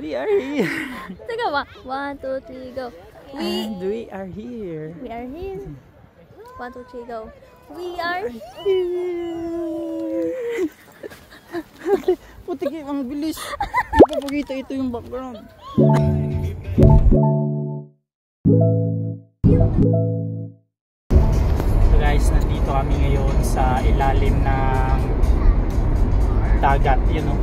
We are here. Teka ba? 1, 2, 3, go. And we are here. We are here. 1, 2, 3, go. We are here. Putik, ang bilis. Ipapakita ito yung background. So guys, nandito kami ngayon sa ilalim ng dagat. Yun o,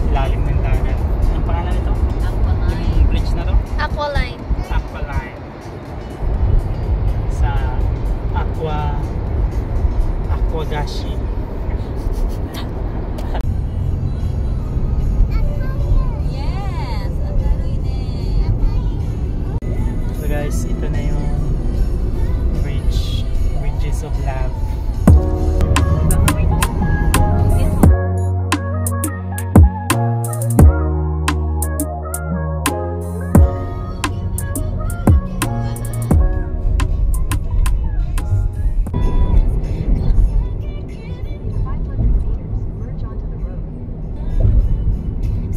ilalim ng dagat. Anong pangalan ito? Aqualine. Yung bridge na to? Aqualine. Aqualine. Sa Aquagashi. Yes! So guys, ito na yung Bridges of Love.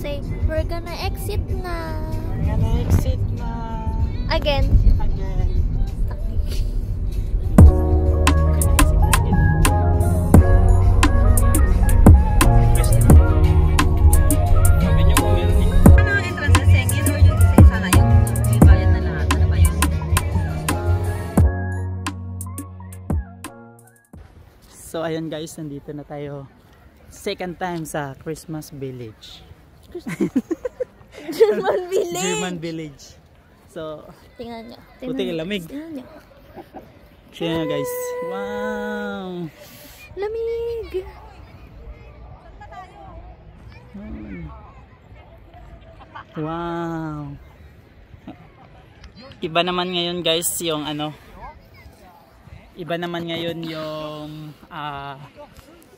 Say, we're gonna exit na. We're gonna exit na. Again. Again. So ayun guys, nandito na tayo second time sa Christmas Village. German Village. German Village. So, Tingnan nyo. puti lamig. Tingnan nyo. Tingnan nyo guys. Wow! Lamig! Wow! Iba naman ngayon guys yung ano. Iba naman ngayon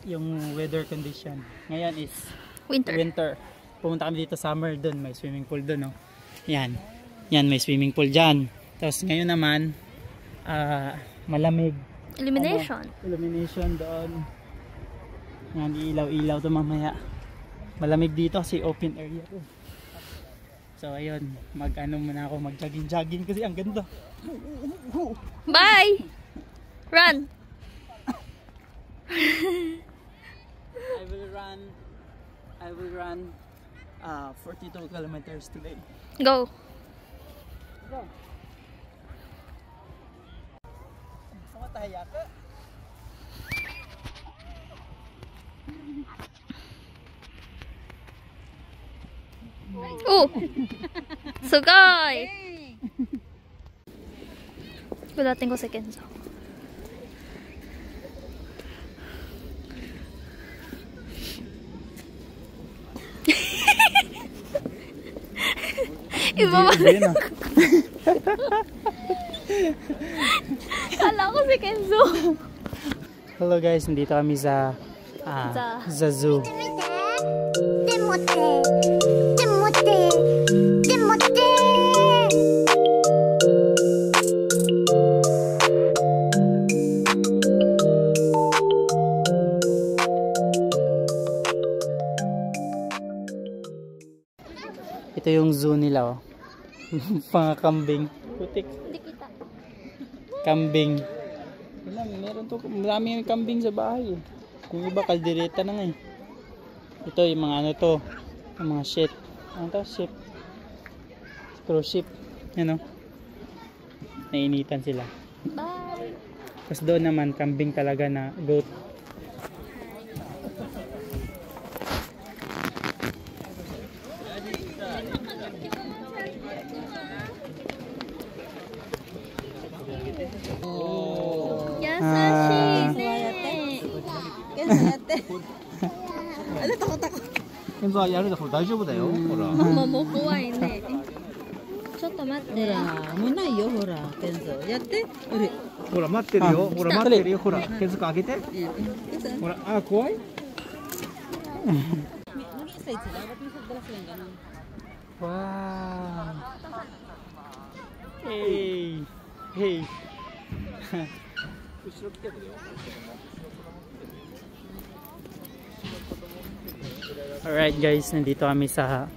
yung weather condition. Ngayon is winter. Pumunta kami dito summer, doon may swimming pool doon, no. Yan. Yan, may swimming pool diyan. Tapos ngayon naman malamig. Illumination. Illumination doon. Yan, ilaw-ilaw 'to mamaya. Malamig dito kasi open area 'to. So ayun, mag-ano muna ako, mag-jogging kasi ang ganda. Bye! Run! I will run 42 kilometers today. Go! Go! Sumataya ka? Oh! Sugay! Gulatin ko si Kenzo. Ibabalik ko. Kala ko si Kenzo. Hello guys, nandito kami sa zoo. Ito yung zoo nila, oh. Mga kambing. Putik. Hindi kita. Kambing. Meron to, maraming kambing sa bahay. Yung iba kaldereta na nga eh. Ito yung mga ano to, yung mga shit. Ano to? Ship. Cruise ship. Yan, oh. Nainitan sila. Bye! Tapos doon naman, kambing talaga na goat.ケンゾはやるだから大丈夫だよ。ほら。ママも怖いね。ちょっと待って。ほら、もうないよ、ほら、ケンゾ。やって。ほら待ってるよ。ほら待ってるよ。ほら、ケンゾくん開けて。ほら、あ、怖い。Wow. Hey. Hey. Alright guys, nandito kami sa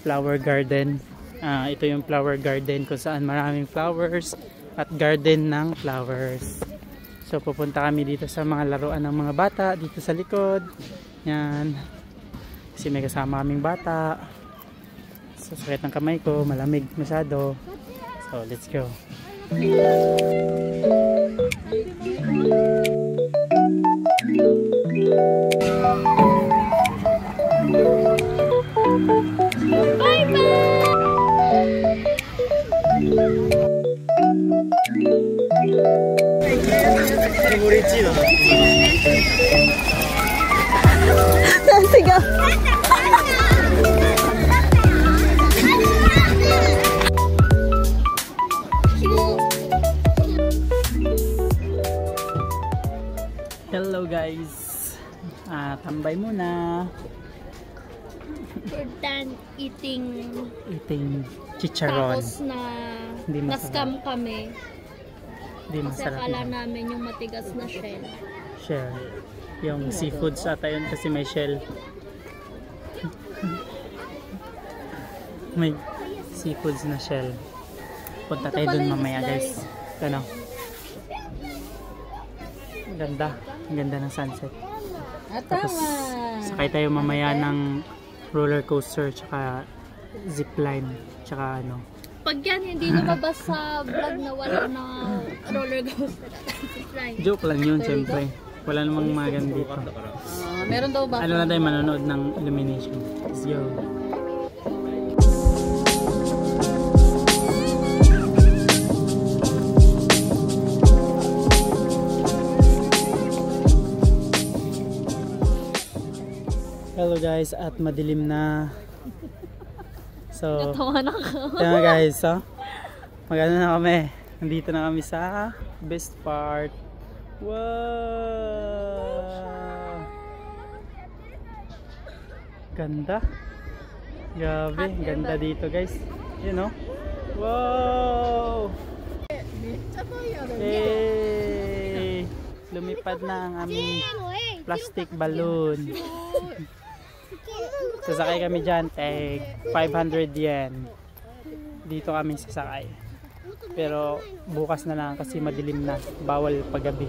flower garden. Ito yung flower garden kung saan maraming flowers at garden ng flowers. So pupunta kami dito sa mga laruan ng mga bata dito sa likod. Yan. Kasi may kasama kaming bata. So sakit ng kamay ko, malamig masyado. So let's go. Sigaw. Hello guys. Tambay muna. We're done eating Chicharon. tacos na Hindi masarap. na-scam kami. Hindi Kasi masarap. akala namin yung matigas na shell. Shell. Yung seafood sa yun kasi may shell. May seafoods na shell. Punta tayo dun mamaya guys. Ano? Ang ganda. Ang ganda ng sunset. Tapos sakay tayo mamaya ng roller coaster tsaka zipline tsaka ano. Pag yan hindi lumabas sa vlog na wala na roller coaster. Joke lang yun syempre. Wala namang maganda dito. Meron daw ba? Ano na tayo manonood ng illumination. Let's go. Hello guys, at madilim na. So, kaya guys, so, magano na kami. Nandito na kami sa best part. Wow! Ganda. Grabe, ganda dito guys. You know? Wow! Hey! Lumipad na ang aming plastic balloon. Sasakay kami dyan, 500 yen. Dito kami sasakay. Pero bukas na lang kasi madilim na. Bawal paggabi.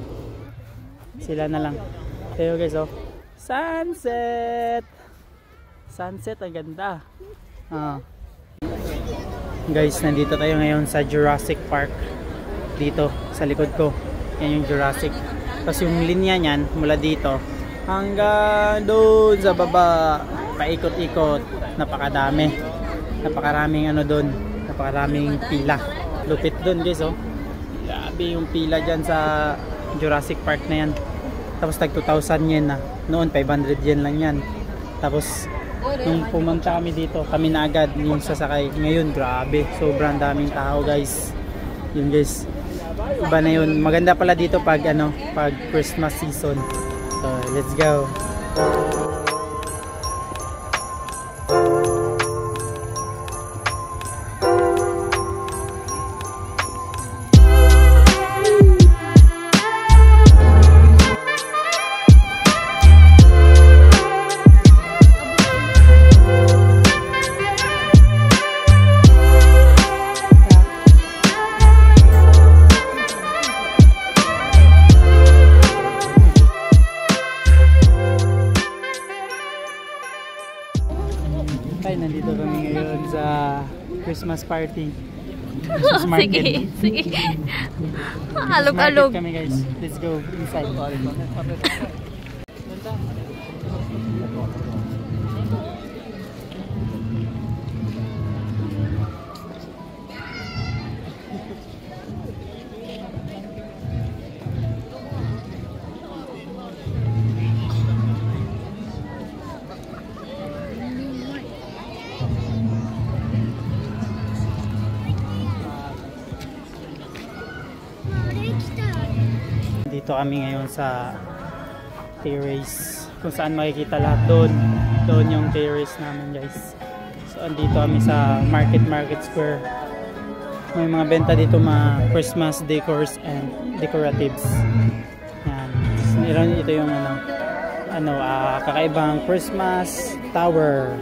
Sila na lang. Tayo guys, oh. Sunset! Sunset, ang ganda. Guys, nandito tayo ngayon sa Jurassic Park. Dito, sa likod ko. Yan yung Jurassic. Tapos yung linya niyan, mula dito hanggang doon sa baba, paikot-ikot, napakadami, napakaraming ano doon, napakaraming pila, lupit doon guys, oh. Grabe yung pila dyan sa Jurassic Park na yan. Tapos tag 2,000 yen na, noon 500 yen lang yan. Tapos nung pumunta kami dito, kami na agad yung sasakay. Ngayon grabe, sobrang daming tao guys. Yun guys, iba na yun. Maganda pala dito pag ano, pag Christmas season. So, let's go. Nandito kami ngayon sa Christmas party. Christmas market. Sige. Christmas Alog-alog. market kami guys. Let's go inside. Dito kami ngayon sa terrace kung saan makikita lahat doon yung terrace namin guys. So andito kami sa Market Square. May mga benta dito, mga Christmas decors and decoratives. Yan. Ito yung kakaibang Christmas tower.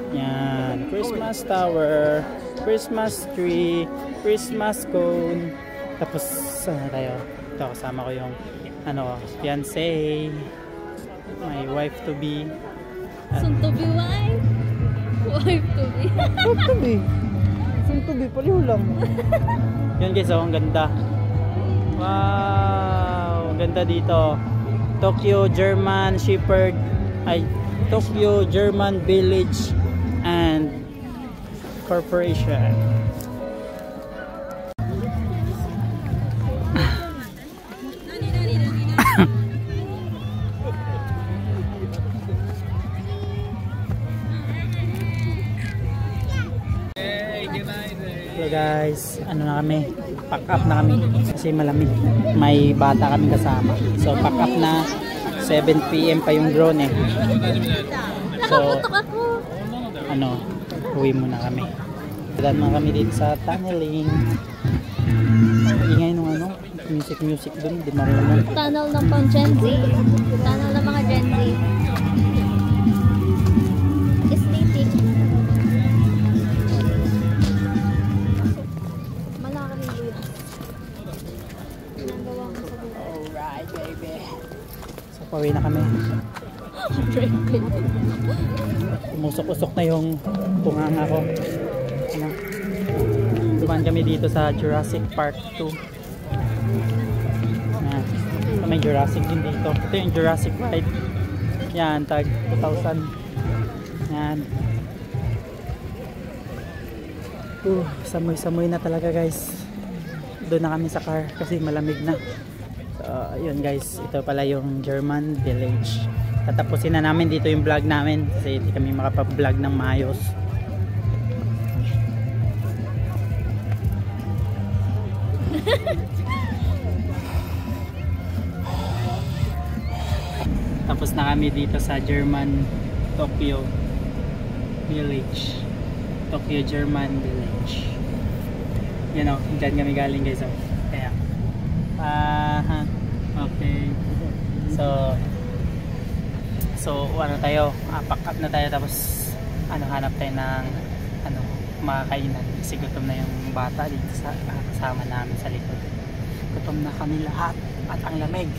Yan, Christmas tower, Christmas tree, Christmas cone. Tapos tayo. Ito kasama ko yung fiancé, my wife to be. Soon to be wife. Wife to be. Wife to be. Soon to be, paliho lang. Yun guys, ang ganda. Wow, ang ganda dito. Tokyo German Shepherd, Tokyo German Village and Corporation. So guys, na kami, pack up na kami kasi malamig, may bata kami kasama, so pack up na. 7 PM pa yung drone eh, so Nakaputok ako. uwi muna kami. Dadan na kami dito sa tunneling. Ingay nung music dun, di marunong. Tunnel ng pang Gen Z. Tunnel ng mga Gen Z. Aesthetic. Malaki rin dito. Ginagawa ko sa dito. Alright baby. So pauwi na kami. Umusok-usok na yung tunganga ko. Dumaan kami dito sa Jurassic Park 2. May Jurassic din dito. Ito yung Jurassic ride. Yan, tag 2,000. Yan. Samoy-samoy na talaga guys. Doon na kami sa car kasi malamig na. So, yun guys. Ito pala yung German Village. Tatapusin na namin dito yung vlog namin kasi hindi kami makapag-vlog ng maayos. Tapos na kami dito sa German Tokyo Village. Tokyo German Village. Yan o, dyan kami galing guys. Kaya okay. So tayo, pack up na tayo, tapos hanap tayo ng makakainan kasi gutom na yung bata dito sa kasama namin sa likod. Gutom na kami lahat at ang lamig.